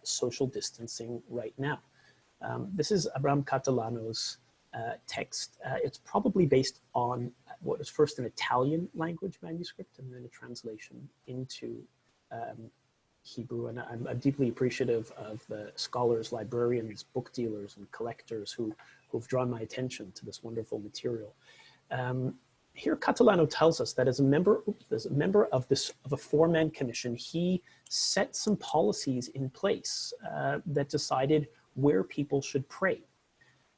social distancing right now. This is Abraham Catalano's text. It's probably based on what was first an Italian language manuscript and then a translation into Hebrew. And I'm deeply appreciative of the scholars, librarians, book dealers, and collectors who've drawn my attention to this wonderful material. Here, Catalano tells us that as a member of a four-man commission, he set some policies in place that decided where people should pray.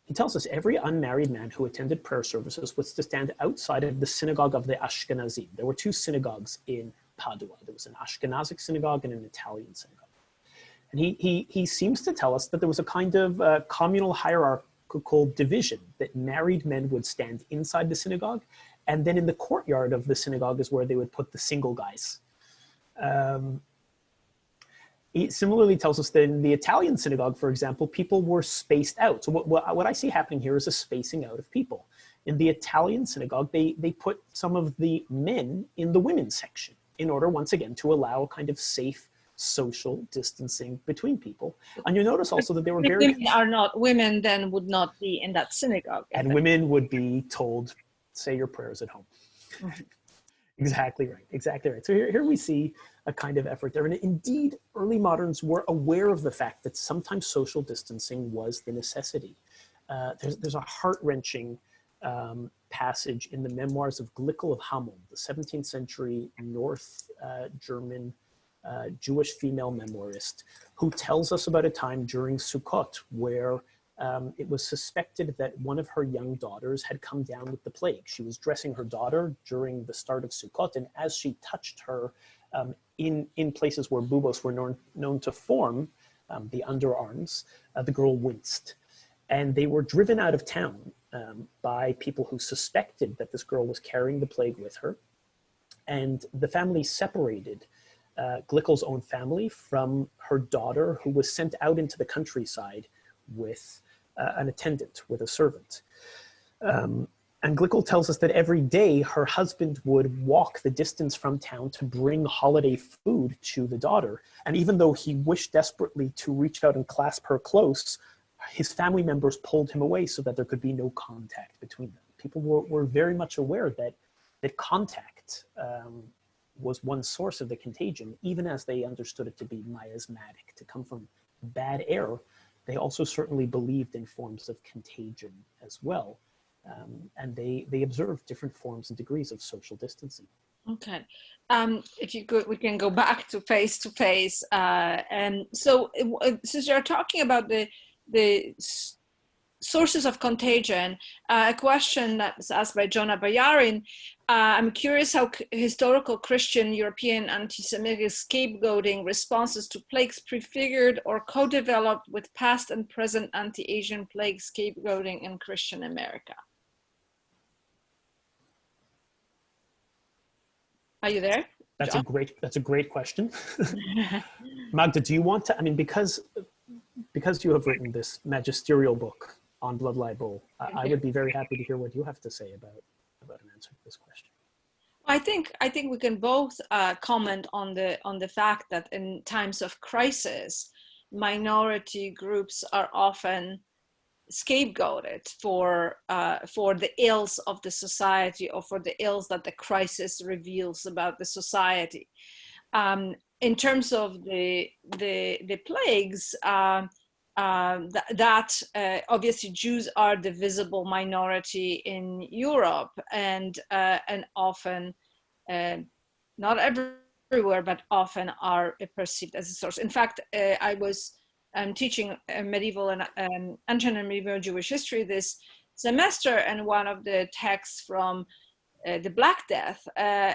He tells us every unmarried man who attended prayer services was to stand outside of the synagogue of the Ashkenazim. There were two synagogues in Padua. There was an Ashkenazic synagogue and an Italian synagogue. And he seems to tell us that there was a kind of communal hierarchical division, that married men would stand inside the synagogue, and then in the courtyard of the synagogue is where they would put the single guys. He similarly tells us that in the Italian synagogue, for example, people were spaced out. So what I see happening here is a spacing out of people. In the Italian synagogue, they put some of the men in the women's section in order, once again, to allow a kind of safe social distancing between people. And you notice also that they were The very... women then would not be in that synagogue. And women would be told, say your prayers at home. Mm-hmm. Exactly right, exactly right. So here we see a kind of effort there. And indeed, early moderns were aware of the fact that sometimes social distancing was the necessity. There's a heart-wrenching passage in the memoirs of Glickl of Hameln, the 17th century North German Jewish female memoirist, who tells us about a time during Sukkot where it was suspected that one of her young daughters had come down with the plague. She was dressing her daughter during the start of Sukkot, and as she touched her in places where buboes were known to form, the underarms, the girl winced. And they were driven out of town by people who suspected that this girl was carrying the plague with her. And the family separated Glickel's own family from her daughter, who was sent out into the countryside with an attendant, with a servant. And Glickl tells us that every day her husband would walk the distance from town to bring holiday food to the daughter. And even though he wished desperately to reach out and clasp her close, his family members pulled him away so that there could be no contact between them. People were very much aware that contact was one source of the contagion, even as they understood it to be miasmatic, to come from bad air. They also certainly believed in forms of contagion as well. And they observed different forms and degrees of social distancing. Okay. If you could, we can go back to face. And so since you're talking about the sources of contagion, a question that's asked by Jonah Bayarin. I'm curious how historical Christian European anti-Semitic scapegoating responses to plagues prefigured or co-developed with past and present anti-Asian plague scapegoating in Christian America. Are you there? That's a great question. Magda, do you want to, I mean, because you have written this magisterial book on blood libel, I would be very happy to hear what you have to say about an answer to this question. I think we can both comment on the fact that in times of crisis, minority groups are often scapegoated for the ills of the society or for the ills that the crisis reveals about the society. In terms of the plagues, obviously Jews are the visible minority in Europe, and often, not everywhere, but often are perceived as a source. In fact, I'm teaching medieval and ancient and medieval Jewish history this semester, and one of the texts from the Black Death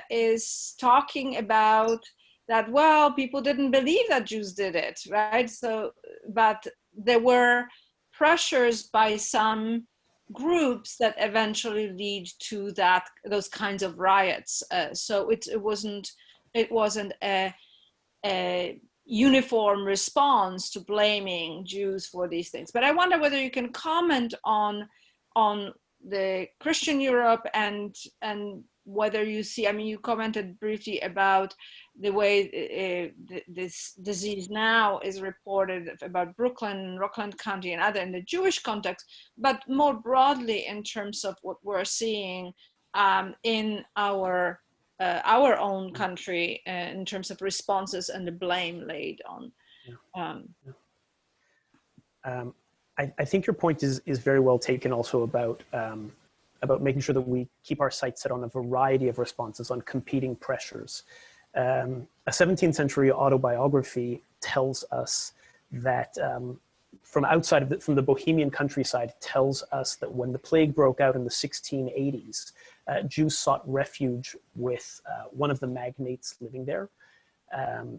is talking about that, well, people didn't believe that Jews did it, right? So, but there were pressures by some groups that eventually lead to those kinds of riots. So it wasn't a uniform response to blaming Jews for these things. But I wonder whether you can comment on the Christian Europe and whether you see, I mean, you commented briefly about the way this disease now is reported about Brooklyn, Rockland County, and other in the Jewish context, but more broadly in terms of what we're seeing in our own country in terms of responses and the blame laid on. I think your point is very well taken also about making sure that we keep our sights set on a variety of responses, on competing pressures. A 17th century autobiography tells us that from the Bohemian countryside, tells us that when the plague broke out in the 1680s, Jews sought refuge with one of the magnates living there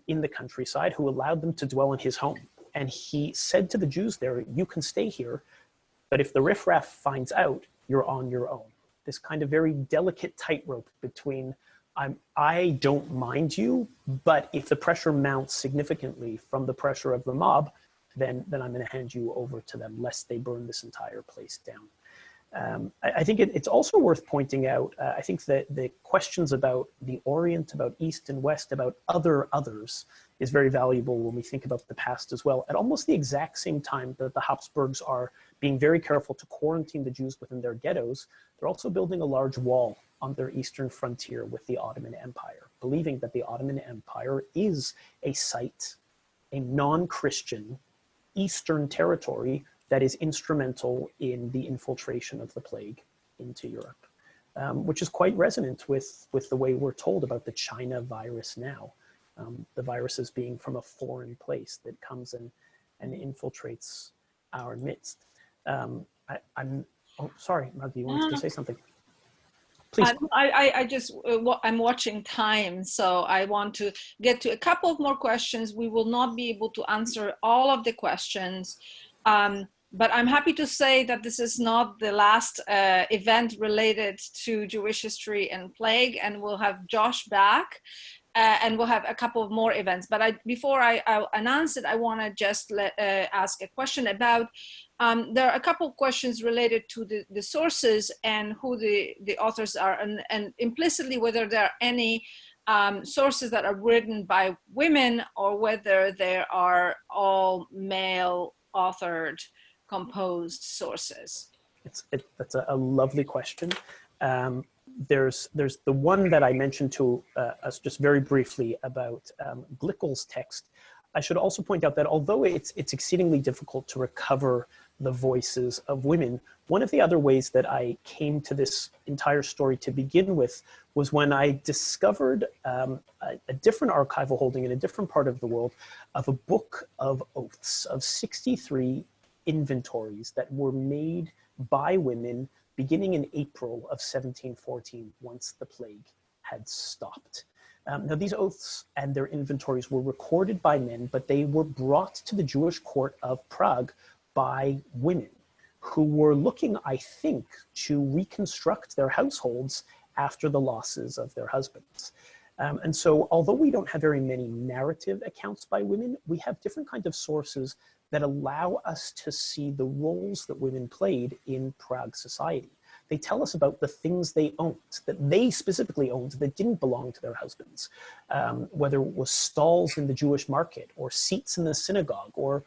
in the countryside, who allowed them to dwell in his home. And he said to the Jews there, you can stay here, but if the riffraff finds out, you're on your own. This kind of very delicate tightrope between I don't mind you, but if the pressure mounts significantly from the pressure of the mob, then I'm going to hand you over to them, lest they burn this entire place down. I think it's also worth pointing out, I think that the questions about the Orient, about East and West, about others is very valuable when we think about the past as well. At almost the exact same time that the Habsburgs are being very careful to quarantine the Jews within their ghettos, they're also building a large wall on their eastern frontier with the Ottoman Empire, believing that the Ottoman Empire is a site, a non-Christian Eastern territory that is instrumental in the infiltration of the plague into Europe, which is quite resonant with the way we're told about the China virus now. The virus as being from a foreign place that comes in and infiltrates our midst. Oh, sorry, Magda, you wanted to say something? Please. I'm watching time, so I want to get to a couple of more questions. We will not be able to answer all of the questions, but I'm happy to say that this is not the last event related to Jewish history and plague, and we'll have Josh back, and we'll have a couple of more events. But before I announce it, I want to just ask a question about, there are a couple of questions related to the sources and who the authors are, and implicitly whether there are any sources that are written by women or whether there are all male authored composed sources. That's a lovely question. There's the one that I mentioned to us just very briefly about Glickel's text. I should also point out that although it's exceedingly difficult to recover the voices of women, one of the other ways that I came to this entire story to begin with was when I discovered a different archival holding in a different part of the world of a book of oaths of 63 inventories that were made by women beginning in April of 1714, once the plague had stopped. Now, these oaths and their inventories were recorded by men, but they were brought to the Jewish court of Prague by women who were looking, I think, to reconstruct their households after the losses of their husbands. And so, although we don't have very many narrative accounts by women, we have different kinds of sources that allow us to see the roles that women played in Prague society. They tell us about the things they owned, that they specifically owned, that didn't belong to their husbands, whether it was stalls in the Jewish market, or seats in the synagogue, or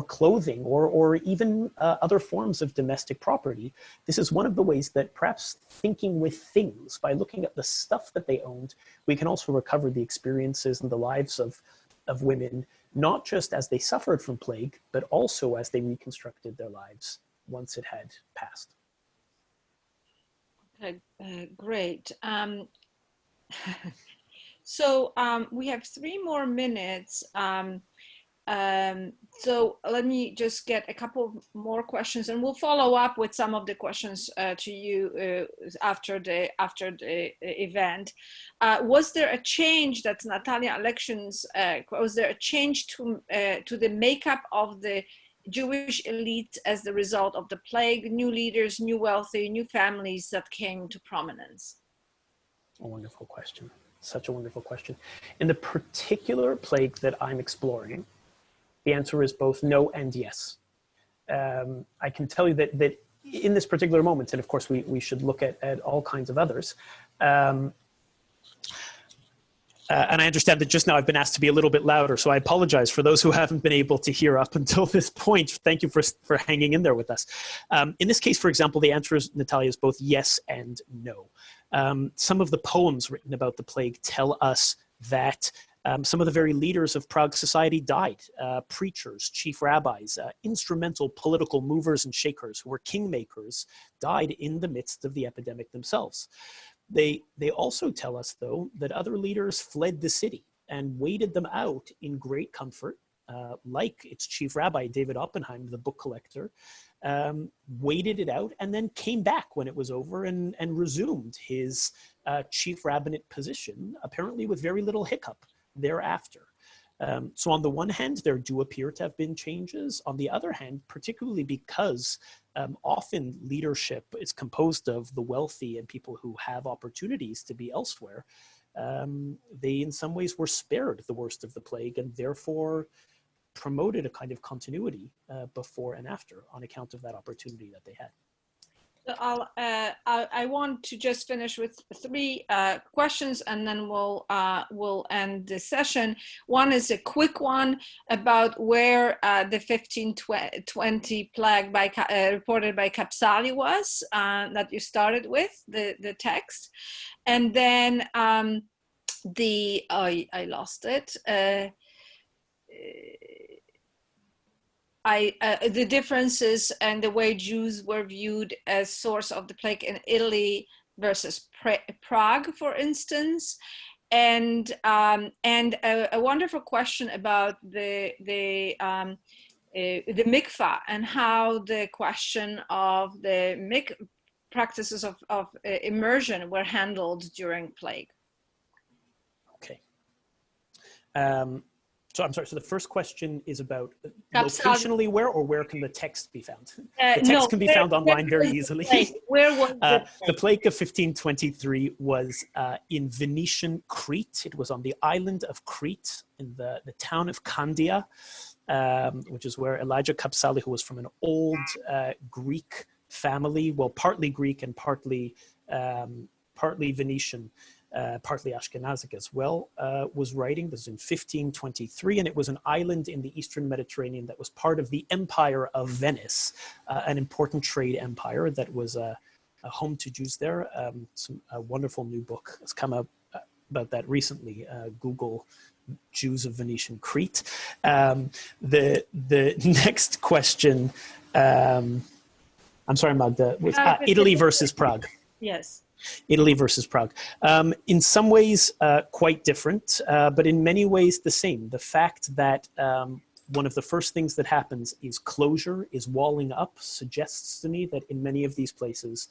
clothing, or even other forms of domestic property. This is one of the ways that perhaps thinking with things, by looking at the stuff that they owned, we can also recover the experiences and the lives of women, not just as they suffered from plague, but also as they reconstructed their lives once it had passed. Okay, great. So we have 3 more minutes. So let me just get a couple more questions, and we'll follow up with some of the questions to you after the event. Was there a change, that's Natalia elections, was there a change to the makeup of the Jewish elite as the result of the plague? New leaders, new wealthy, new families that came to prominence? A wonderful question. Such a wonderful question. In the particular plague that I'm exploring, the answer is both no and yes. I can tell you that in this particular moment, and of course we should look at all kinds of others, and I understand that just now I've been asked to be a little bit louder, so I apologize for those who haven't been able to hear up until this point. Thank you for hanging in there with us. In this case, for example, the answer is, Natalia, is both yes and no. Some of the poems written about the plague tell us that some of the very leaders of Prague society died. Preachers, chief rabbis, instrumental political movers and shakers who were kingmakers died in the midst of the epidemic themselves. They also tell us, though, that other leaders fled the city and waited them out in great comfort, like its chief rabbi, David Oppenheim, the book collector, waited it out and then came back when it was over and resumed his chief rabbinate position, apparently with very little hiccup thereafter. So on the one hand, there do appear to have been changes. On the other hand, particularly because often leadership is composed of the wealthy and people who have opportunities to be elsewhere, they in some ways were spared the worst of the plague and therefore promoted a kind of continuity before and after on account of that opportunity that they had. So I want to just finish with three questions, and then we'll end the session. One is a quick one about where the 1520 plague reported by Kapsali was, that you started with, the text. And then I lost it. The differences and the way Jews were viewed as source of the plague in Italy versus Prague, for instance, and a wonderful question about the mikvah and how the question of the practices of immersion were handled during plague. Okay. So I'm sorry, so the first question is about locationally where can the text be found? The text can be found online very easily. Where was the plague of 1523 was in Venetian Crete. It was on the island of Crete in the town of Candia, which is where Elijah Kapsali, who was from an old Greek family, well, partly Greek and partly Venetian, partly Ashkenazic as well, was writing. This was in 1523, and it was an island in the Eastern Mediterranean that was part of the Empire of Venice, an important trade empire that was a home to Jews there. A wonderful new book has come out about that recently. Google Jews of Venetian Crete. The next question, I'm sorry, Magda, was Italy versus Prague. Yes. Italy versus Prague. In some ways, quite different, but in many ways the same. The fact that one of the first things that happens is closure, is walling up, suggests to me that in many of these places,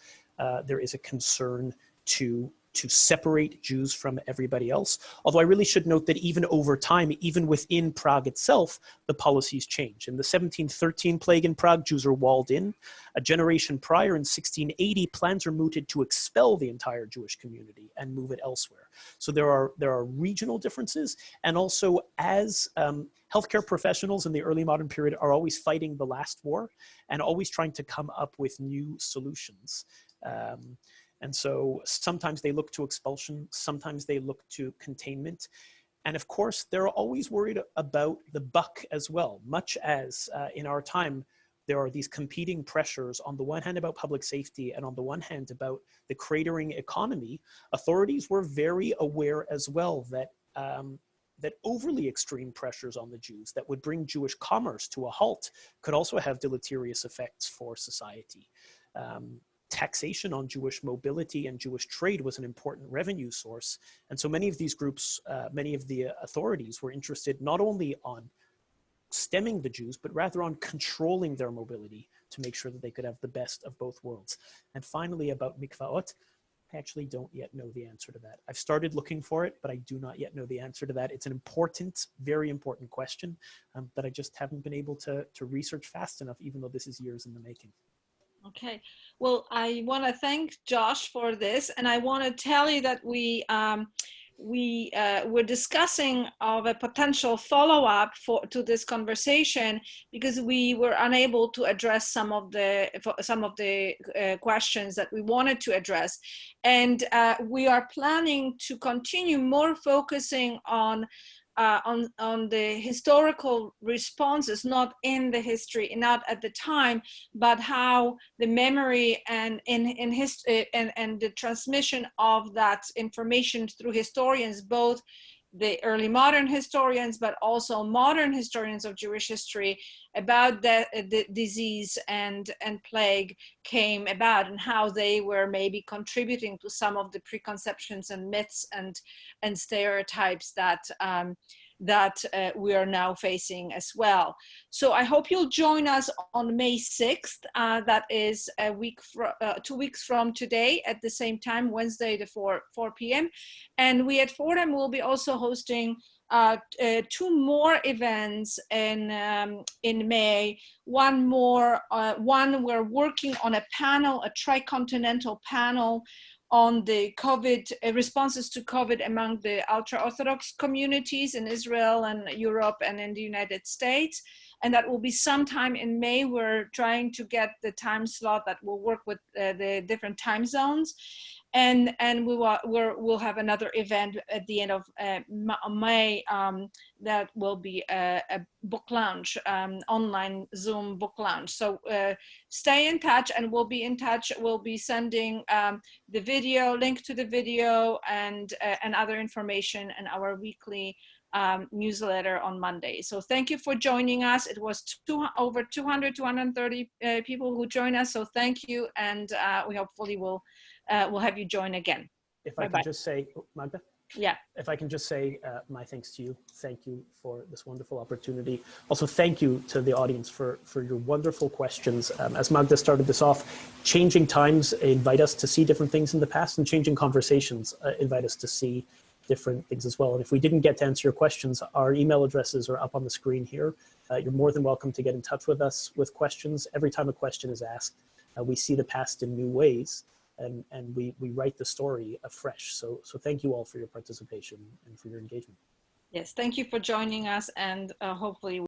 there is a concern to separate Jews from everybody else. Although I really should note that even over time, even within Prague itself, the policies change. In the 1713 plague in Prague, Jews are walled in. A generation prior, in 1680, plans are mooted to expel the entire Jewish community and move it elsewhere. So there are regional differences, and also as healthcare professionals in the early modern period are always fighting the last war and always trying to come up with new solutions. And so sometimes they look to expulsion, sometimes they look to containment. And of course, they're always worried about the buck as well, much as in our time, there are these competing pressures on the one hand about public safety and on the one hand about the cratering economy. Authorities were very aware as well that that overly extreme pressures on the Jews that would bring Jewish commerce to a halt could also have deleterious effects for society. Taxation on Jewish mobility and Jewish trade was an important revenue source. And so many of these groups, many of the authorities were interested not only on stemming the Jews, but rather on controlling their mobility to make sure that they could have the best of both worlds. And finally, about mikvaot, I actually don't yet know the answer to that. I've started looking for it, but I do not yet know the answer to that. It's an important, very important question that I just haven't been able to research fast enough, even though this is years in the making. Okay, well, I want to thank Josh for this, and I want to tell you that we're discussing of a potential follow-up to this conversation because we were unable to address some of the questions that we wanted to address, and we are planning to continue more focusing on the historical responses, not in the history, not at the time, but how the memory and the transmission of that information through historians, both the early modern historians, but also modern historians of Jewish history, about the disease and plague came about, and how they were maybe contributing to some of the preconceptions and myths and stereotypes that we are now facing as well. So I hope you'll join us on May 6th. That is 2 weeks from today at the same time, Wednesday, the 4 p.m. And we at Fordham will be also hosting 2 more events in May. One we're working on a panel, a tricontinental panel on the COVID responses to COVID among the ultra-Orthodox communities in Israel and Europe and in the United States. And that will be sometime in May. We're trying to get the time slot that will work with the different time zones. And we'll have another event at the end of May that will be a book launch, online Zoom book launch. So stay in touch, and we'll be in touch. We'll be sending the video, link to the video, and other information in our weekly newsletter on Monday. So thank you for joining us. It was over 230 people who joined us. So thank you, and we hopefully will we'll have you join again. If I can just say, Magda? Yeah. If I can just say my thanks to you. Thank you for this wonderful opportunity. Also, thank you to the audience for your wonderful questions. As Magda started this off, changing times invite us to see different things in the past, and changing conversations invite us to see different things as well. And if we didn't get to answer your questions, our email addresses are up on the screen here. You're more than welcome to get in touch with us with questions. Every time a question is asked, we see the past in new ways. And we write the story afresh. So thank you all for your participation and for your engagement. Yes, thank you for joining us, and hopefully